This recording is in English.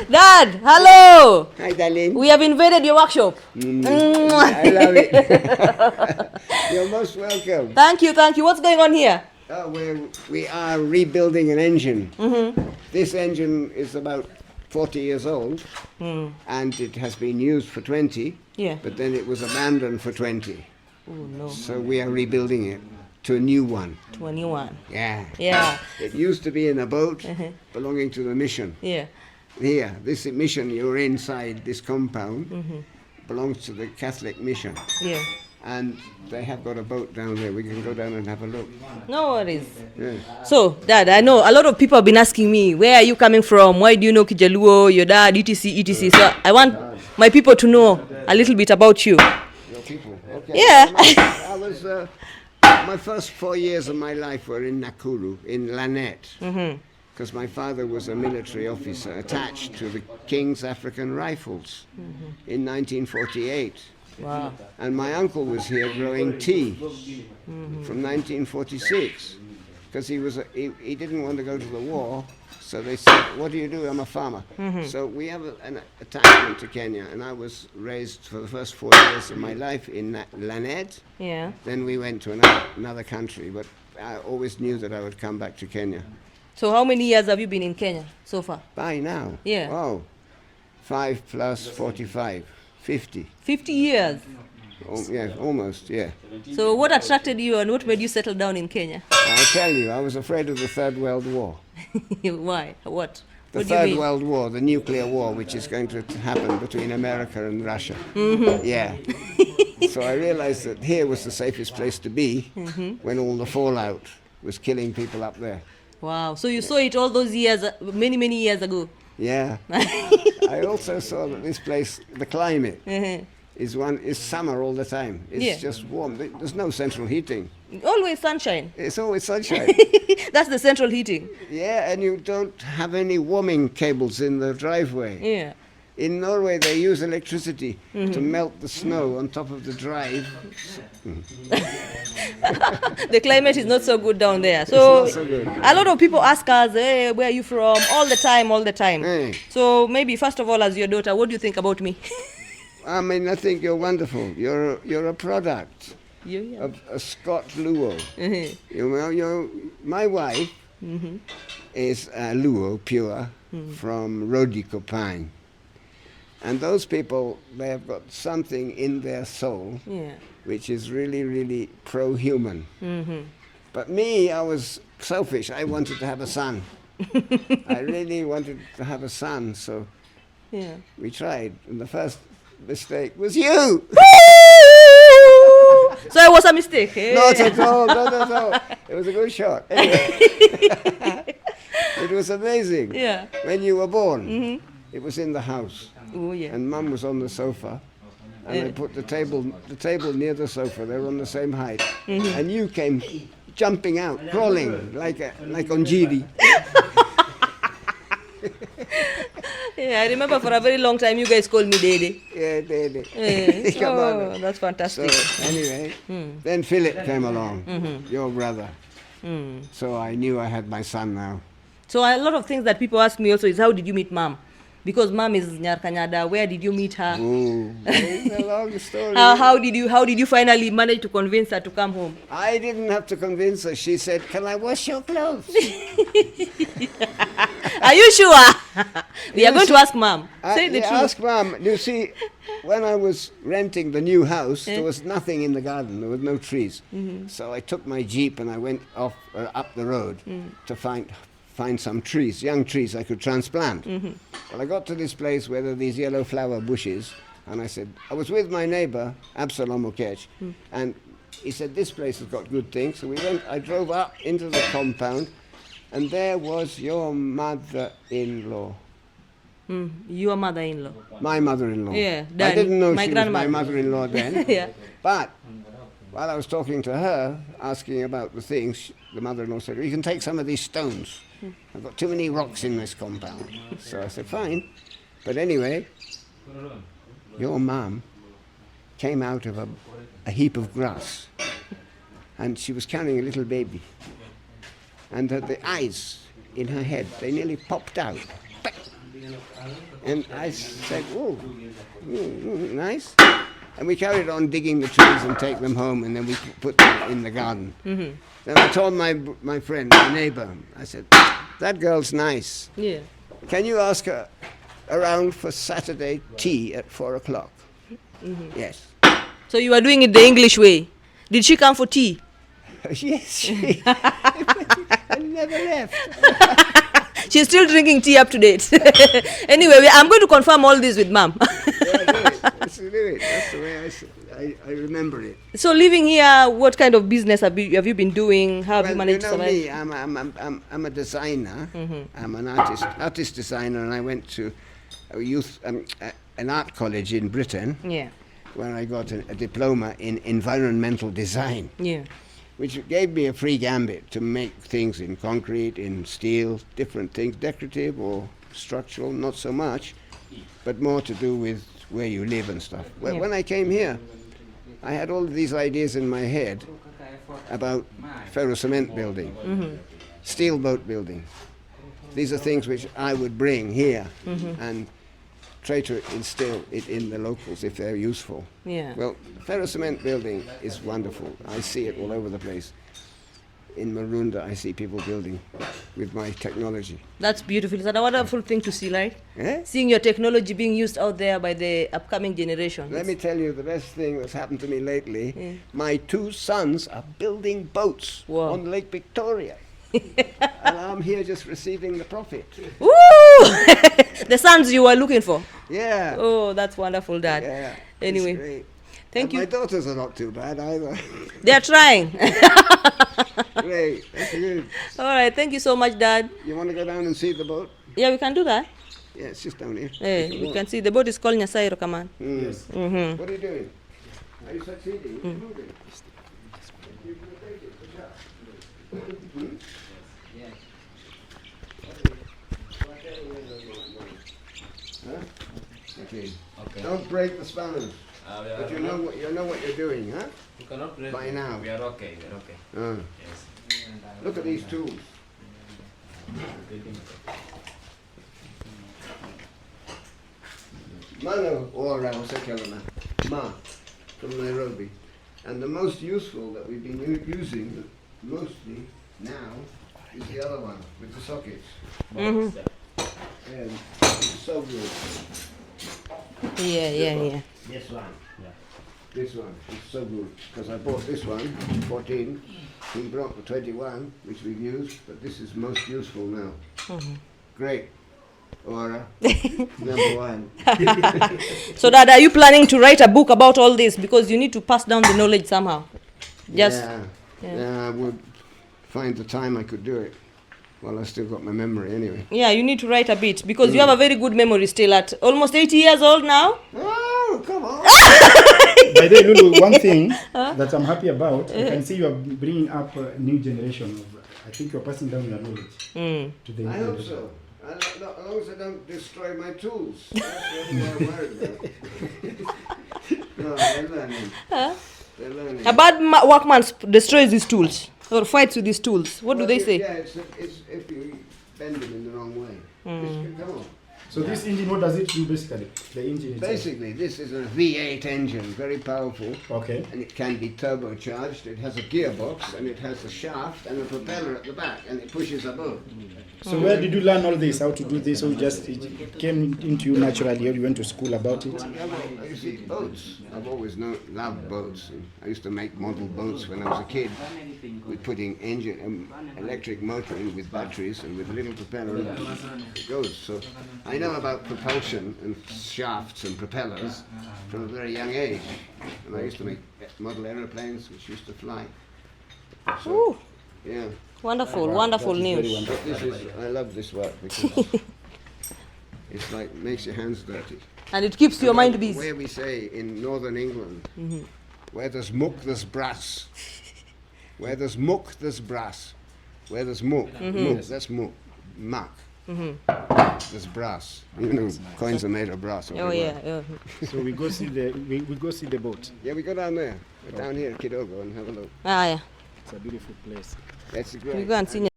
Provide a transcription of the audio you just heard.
Dad, hello. Hi, darling. We have invaded your workshop. I love it. You're most welcome. Thank you, thank you. What's going on here? We are rebuilding an engine. This engine is about 40 years old, and it has been used for 20, Yeah. but then it was abandoned for 20. Oh, no. So we are rebuilding it to a new one. 21. Yeah. Yeah. It used to be in a boat belonging to the mission. Yeah. Here, this mission, you're inside this compound, belongs to the Catholic mission. Yeah. And they have got a boat down there. We can go down and have a look. No worries. Yeah. So, Dad, I know a lot of people have been asking me, where are you coming from? Why do you know Kijaluo, your dad, etc., etc. So I want my people to know a little bit about you. Your people. Okay. Yeah. I was, my first 4 years of my life were in Nakuru, in Lanet, because my father was a military officer attached to the King's African Rifles in 1948. Wow. And my uncle was here growing tea from 1946, because he didn't want to go to the war. So they said, "What do you do?" "I'm a farmer." So we have an attachment to Kenya, and I was raised for the first 4 years of my life in Lanet. Yeah. Then we went to another country, but I always knew that I would come back to Kenya. So how many years have you been in Kenya so far? By now, Yeah. oh, 5 plus 45, 50. 50 years. Yeah, almost, yeah. So what attracted you and what made you settle down in Kenya? I'll tell you, I was afraid of the Third World War. Why? What? The What do you Third mean? World War, the nuclear war, which is going to happen between America and Russia. Yeah. So I realized that here was the safest place to be when all the fallout was killing people up there. Wow. So you saw it all those years, many, many years ago. Yeah. I also saw that this place, the climate, is summer all the time. It's Yeah. just warm. There's no central heating. Always sunshine. It's always sunshine. That's the central heating. Yeah, and you don't have any warming cables in the driveway. Yeah. In Norway, they use electricity to melt the snow on top of the drive. The climate is not so good down there. So, not so good. a lot of people ask us, hey, where are you from? All the time, all the time. Hey. So maybe first of all, as your daughter, what do you think about me? I mean, I think you're wonderful. You're a product Yeah. of a Scot Luo. You know, my wife is a Luo, pure, from Rodikopine. And those people, they have got something in their soul Yeah. which is really, really pro-human. But me, I was selfish. I wanted to have a son. I really wanted to have a son, so Yeah. we tried. And the first mistake was you. So it was a mistake. Eh? Not at all, not at all. It was a good shot. Anyway. It was amazing. Yeah. When you were born, it was in the house. Oh, yeah. And Mum was on the sofa, and I put the table near the sofa. They were on the same height, and you came jumping out, crawling like Onjiri. Yeah, I remember for a very long time you guys called me Dede. Yeah, Daddy. Yeah. Come Oh, on. that's So fantastic. anyway, then Philip came along, your brother. So I knew I had my son now. So a lot of things that people ask me also is, how did you meet Mom? Because Mom is Nyarkanyada. Where did you meet her? Ooh, it's a long story. How did you finally manage to convince her to come home? I didn't have to convince her. She said, "Can I wash your clothes?" Are you sure? We are going to ask Mom. Say the truth. Ask Mom. You see, when I was renting the new house, there was nothing in the garden. There were no trees. So I took my Jeep and I went off up the road to find some trees, young trees I could transplant. Well, I got to this place where there are these yellow flower bushes, and I said, I was with my neighbor, Absalom Okech, and he said, this place has got good things. So I drove up into the compound, and there was your mother-in-law. Your mother-in-law. My mother-in-law. Yeah, I didn't know my she was grandmother. my mother-in-law then. Yeah. But while I was talking to her, asking about the things, the mother-in-law said, you can take some of these stones. I've got too many rocks in this compound. So I said, fine. But anyway, your mum came out of a heap of grass, and she was carrying a little baby. And the eyes in her head, they nearly popped out. And I said, oh, nice. And we carried on digging the trees and take them home, and then we put them in the garden. Then I told my friend, my neighbor, I said, that girl's nice. Yeah. Can you ask her around for Saturday tea at 4 o'clock? Yes. So you are doing it the English way. Did she come for tea? Yes, she I never left. She's still drinking tea up to date. Anyway, I'm going to confirm all this with Mom. Let's do it. That's the way I remember it. So living here, what kind of business have you been doing? How have you managed to survive? Me, I'm a designer. I'm an artist designer, and I went to an art college in Britain. Yeah. Where I got a diploma in environmental design. Yeah. Which gave me a free gambit to make things in concrete, in steel, different things, decorative or structural, not so much, but more to do with where you live and stuff. Well, when I came here, I had all of these ideas in my head about ferro-cement building, steel boat building. These are things which I would bring here and try to instill it in the locals if they're useful. Yeah. Well, ferro-cement building is wonderful. I see it all over the place. In Marunda, I see people building with my technology. That's beautiful. It's a wonderful thing to see, right? Eh? Seeing your technology being used out there by the upcoming generation. Let me tell you the best thing that's happened to me lately. My 2 sons are building boats on Lake Victoria. And I'm here just receiving the profit. Woo! The sons you were looking for. Yeah. Oh, that's wonderful, Dad. Yeah. Anyway, great. Thank you. My daughters are not too bad either. They are trying. Great. That's good. All right. Thank you so much, Dad. You want to go down and see the boat? Yeah, we can do that. Yeah, it's just down here. Hey, we can see the boat is called Nyasairo, come on. Yes. What are you doing? Are you succeeding? What are you moving? Okay. Don't break the spanners. But you know what you're doing, huh? You cannot break. By now. We are okay. We are okay. Yes. Look at these tools. Mano ora usakelana. Ma from Nairobi. And the most useful that we've been using mostly now is the other one with the sockets. And it's so good. Yeah. This one. This one is so good because I bought this one, 14. He brought the 21, which we've used, but this is most useful now. Great. Aura, number 1. So, Dad, are you planning to write a book about all this? Because you need to pass down the knowledge somehow. Yeah, I would find the time I could do it. Well, I still got my memory anyway. Yeah, you need to write a bit because you have a very good memory still at almost 80 years old now. Oh, come on. By the way, Lulu, one thing that I'm happy about, I can see you are bringing up a new generation of, I think you're passing down your knowledge to the new I hope generation. so. As long as I don't destroy my tools. That's what I'm worried about. No, they're learning. They're learning. A bad workman destroys his tools or fights with his tools. What do they say? Yeah, it's if you bend them in the wrong way. Come on. So this engine, what does it do basically? The engine itself? Basically, this is a V8 engine, very powerful. Okay. And it can be turbocharged. It has a gearbox and it has a shaft and a propeller at the back, and it pushes a boat. So where did you learn all this, how to do this? Or it came into you naturally, or you went to school about it? You see, boats. I've always loved boats. I used to make model boats when I was a kid with putting electric motoring with batteries and with a little propeller. It goes. So I know about propulsion and shafts and propellers from a very young age. And I used to make model aeroplanes which used to fly. So, yeah. Wonderful, wonderful news. But I love this work because it's like makes your hands dirty. And it keeps your mind busy. Where we say in northern England, where there's muck, there's brass. Where there's muck, there's brass. Where there's muck, that's muck, muck. There's brass. You know, coins are made of brass. Oh yeah. So we go see the boat. Yeah, we go down there. We're down here at Kidogo and have a look. Ah yeah. It's a beautiful place. That's great. You go and see.